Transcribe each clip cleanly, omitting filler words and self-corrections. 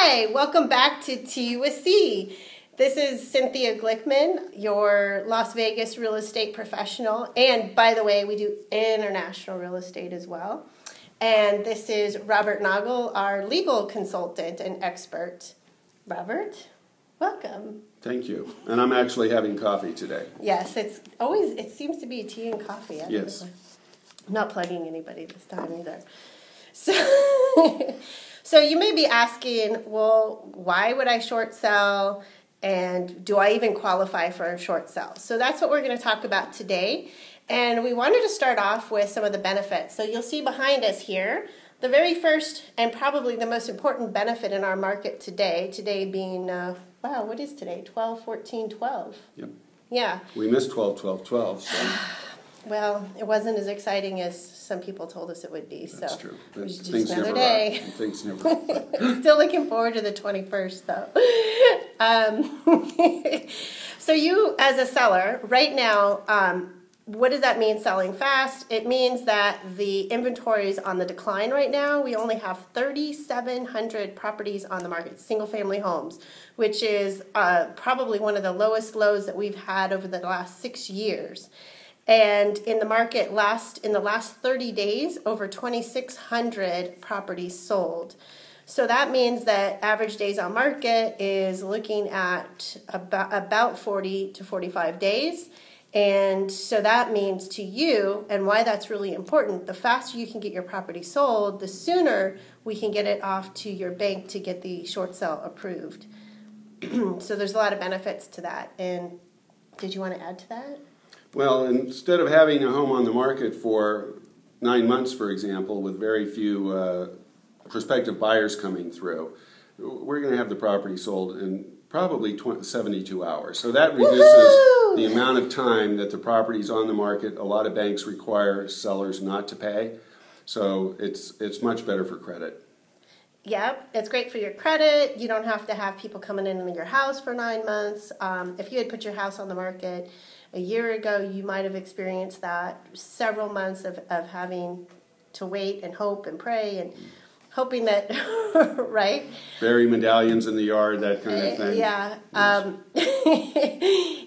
Hi, welcome back to Tea with C. This is Cynthia Glickman, your Las Vegas real estate professional. And by the way, we do international real estate as well. And this is Robert Noggle, our legal consultant and expert. Robert, welcome. Thank you. And I'm actually having coffee today. Yes, it seems to be tea and coffee. Yes. I'm not plugging anybody this time either. So you may be asking, well, why would I short sell? And do I even qualify for a short sell? So that's what we're going to talk about today. And we wanted to start off with some of the benefits. So you'll see behind us here, the very first and probably the most important benefit in our market today being, wow, what is today? 12/14/12. Yep. Yeah. We missed 12/12/12. So. Well, it wasn't as exciting as some people told us it would be. That's so true. It was just Things another never day. are. Things never are. Still looking forward to the 21st, though. So you, as a seller, right now, what does that mean, selling fast? It means that the inventory is on the decline right now. We only have 3,700 properties on the market, single-family homes, which is probably one of the lowest lows that we've had over the last 6 years. And in the market, in the last 30 days, over 2,600 properties sold. So that means that average days on market is looking at about 40 to 45 days. And so that means to you, and why that's really important, the faster you can get your property sold, the sooner we can get it off to your bank to get the short sale approved. So there's a lot of benefits to that. And did you want to add to that? Well, instead of having a home on the market for 9 months, for example, with very few prospective buyers coming through, we're going to have the property sold in probably 72 hours. So that reduces the amount of time that the property's on the market. A lot of banks require sellers not to pay, so it's much better for credit. Yep, it's great for your credit. You don't have to have people coming in your house for 9 months. If you had put your house on the market a year ago, you might have experienced that several months of having to wait and hope and pray and hoping that, right? Bury medallions in the yard, that kind of thing. Yeah.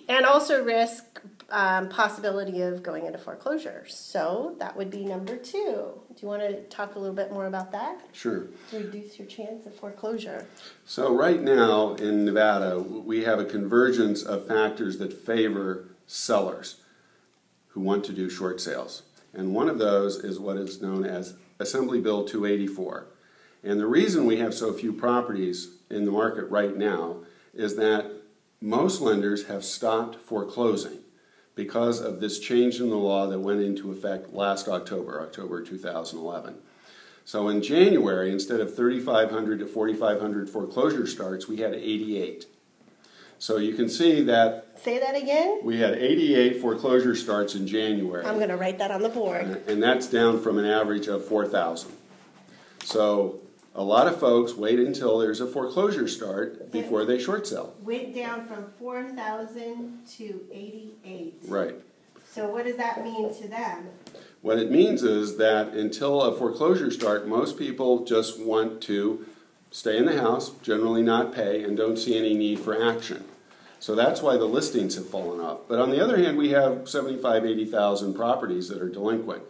And also risk possibility of going into foreclosure. So that would be number 2. Do you want to talk a little bit more about that? Sure. Reduce your chance of foreclosure. So right now in Nevada, we have a convergence of factors that favor sellers who want to do short sales. And one of those is what is known as Assembly Bill 284. And the reason we have so few properties in the market right now is that most lenders have stopped foreclosing because of this change in the law that went into effect last October 2011. So in January, instead of 3,500 to 4,500 foreclosure starts, we had 88. So you can see that... Say that again? We had 88 foreclosure starts in January. I'm going to write that on the board. And that's down from an average of 4,000. So a lot of folks wait until there's a foreclosure start before they short sell. Went down from 4,000 to 88. Right. So what does that mean to them? What it means is that until a foreclosure start, most people just want to stay in the house, generally not pay, and don't see any need for action. So that's why the listings have fallen off. But on the other hand, we have 75,000, 80,000 properties that are delinquent.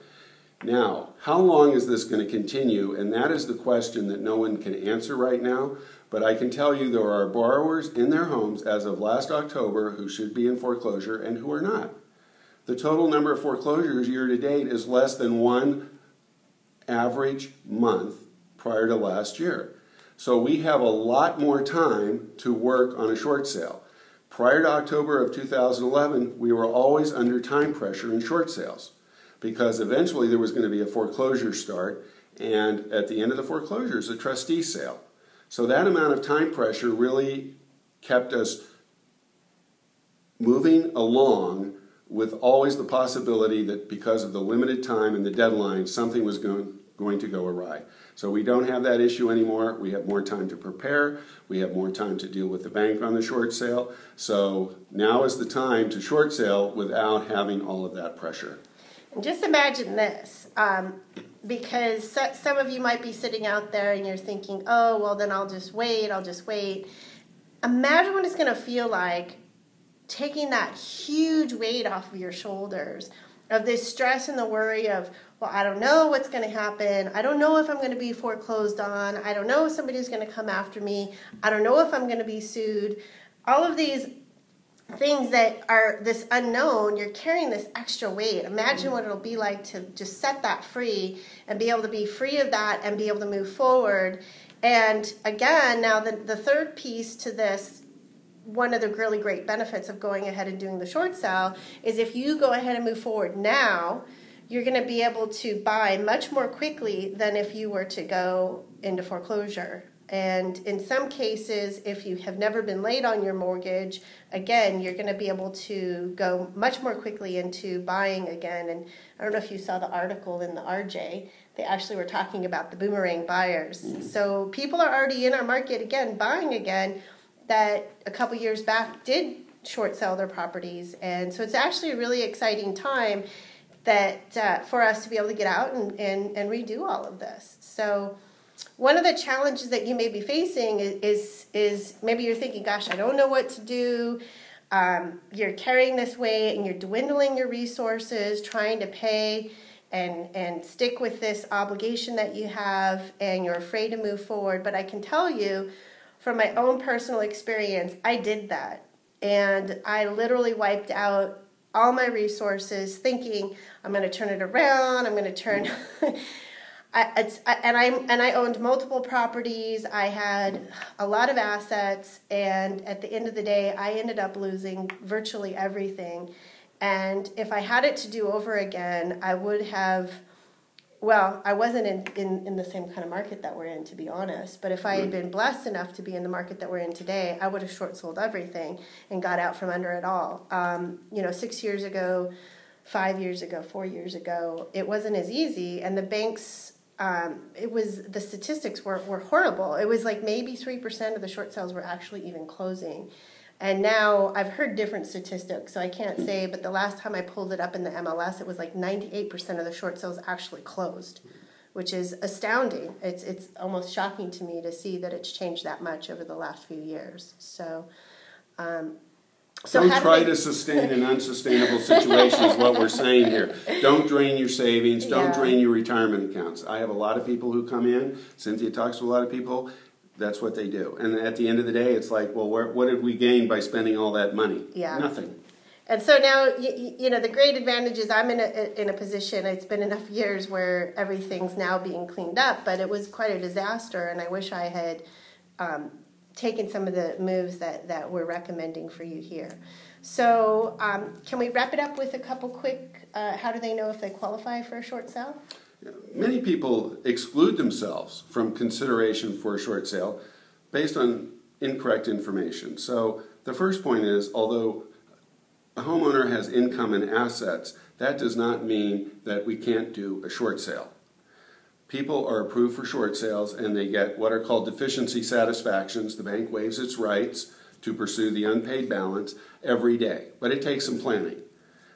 Now, how long is this going to continue? And that is the question that no one can answer right now. But I can tell you there are borrowers in their homes as of last October who should be in foreclosure and who are not. The total number of foreclosures year to date is less than one average month prior to last year. So we have a lot more time to work on a short sale. Prior to October of 2011, we were always under time pressure in short sales because eventually there was going to be a foreclosure start, and at the end of the foreclosure is a trustee sale. So that amount of time pressure really kept us moving along with always the possibility that because of the limited time and the deadline, something was going to go awry. So we don't have that issue anymore. We have more time to prepare. We have more time to deal with the bank on the short sale. So now is the time to short sale without having all of that pressure. Just imagine this, because some of you might be sitting out there and you're thinking, oh, well, then I'll just wait. Imagine what it's going to feel like taking that huge weight off of your shoulders, of this stress and the worry of, well, I don't know what's going to happen. I don't know if I'm going to be foreclosed on. I don't know if somebody's going to come after me. I don't know if I'm going to be sued. All of these things that are this unknown, you're carrying this extra weight. Imagine what it'll be like to just set that free and be able to be free of that and be able to move forward. And again, now the third piece to this, one of the really great benefits of going ahead and doing the short sale is if you go ahead and move forward now, you're going to be able to buy much more quickly than if you were to go into foreclosure. And in some cases, if you have never been late on your mortgage, again, you're going to be able to go much more quickly into buying again. And I don't know if you saw the article in the RJ. They actually were talking about the boomerang buyers. So people are already in our market again, buying again, that a couple years back did short sell their properties. And so it's actually a really exciting time that for us to be able to get out and redo all of this. So one of the challenges that you may be facing is maybe you're thinking, gosh, I don't know what to do. You're carrying this weight and you're dwindling your resources, trying to pay and stick with this obligation that you have, and you're afraid to move forward. But I can tell you from my own personal experience, I did that. And I literally wiped out all my resources thinking, I'm going to turn it around, I'm going to turn... I owned multiple properties. I had a lot of assets, and at the end of the day, I ended up losing virtually everything. And if I had it to do over again, I would have, well, I wasn't in the same kind of market that we're in, to be honest. But if I had been blessed enough to be in the market that we're in today, I would have short sold everything and got out from under it all. 6 years ago, 5 years ago, 4 years ago, it wasn't as easy, and the banks... the statistics were horrible. It was like maybe 3% of the short sales were actually even closing. And now I've heard different statistics, so I can't say, but the last time I pulled it up in the MLS, it was like 98% of the short sales actually closed, which is astounding. It's almost shocking to me to see that it's changed that much over the last few years. So don't try to sustain an unsustainable situation is what we're saying here. Don't drain your savings. Don't drain your retirement accounts. I have a lot of people who come in. Cynthia talks to a lot of people. That's what they do. And at the end of the day, it's like, well, what did we gain by spending all that money? Yeah. Nothing. And so now, the great advantage is I'm in a position, it's been enough years where everything's now being cleaned up, but it was quite a disaster, and I wish I had taken some of the moves that we're recommending for you here. So can we wrap it up with a couple quick, how do they know if they qualify for a short sale? Many people exclude themselves from consideration for a short sale based on incorrect information. So the first point is, although a homeowner has income and assets, that does not mean that we can't do a short sale. People are approved for short sales, and they get what are called deficiency satisfactions. The bank waives its rights to pursue the unpaid balance every day, but it takes some planning.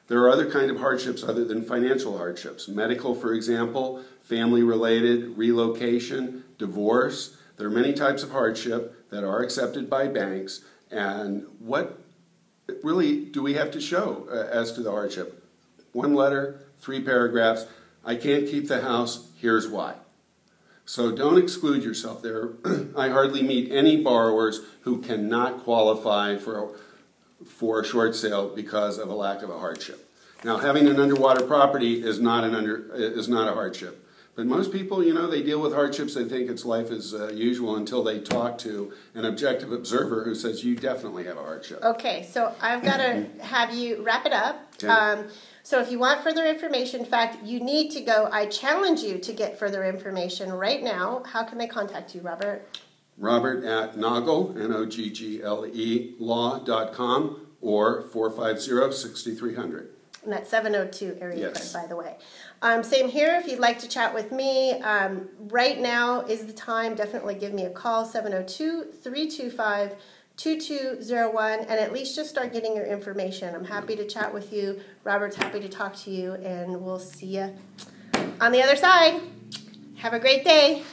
There are other kinds of hardships other than financial hardships. Medical, for example, family-related, relocation, divorce. There are many types of hardship that are accepted by banks, and what really do we have to show as to the hardship? One letter, 3 paragraphs. I can't keep the house, here's why. So don't exclude yourself. I hardly meet any borrowers who cannot qualify for a short sale because of a lack of a hardship. Now, having an underwater property is not a hardship. But most people, they deal with hardships. They think it's life as usual until they talk to an objective observer who says, you definitely have a hardship. Okay, so I've got to have you wrap it up. Okay. So if you want further information, in fact, you need to go. I challenge you to get further information right now. How can they contact you, Robert? Robert at Noggle, Noggle, law.com, or 450-6300. And that's 702 area Yes. code, by the way. Same here. If you'd like to chat with me, right now is the time. Definitely give me a call, 702-325-2888. 2201 and at least just start getting your information. I'm happy to chat with you. Robert's happy to talk to you, and we'll see you on the other side. Have a great day.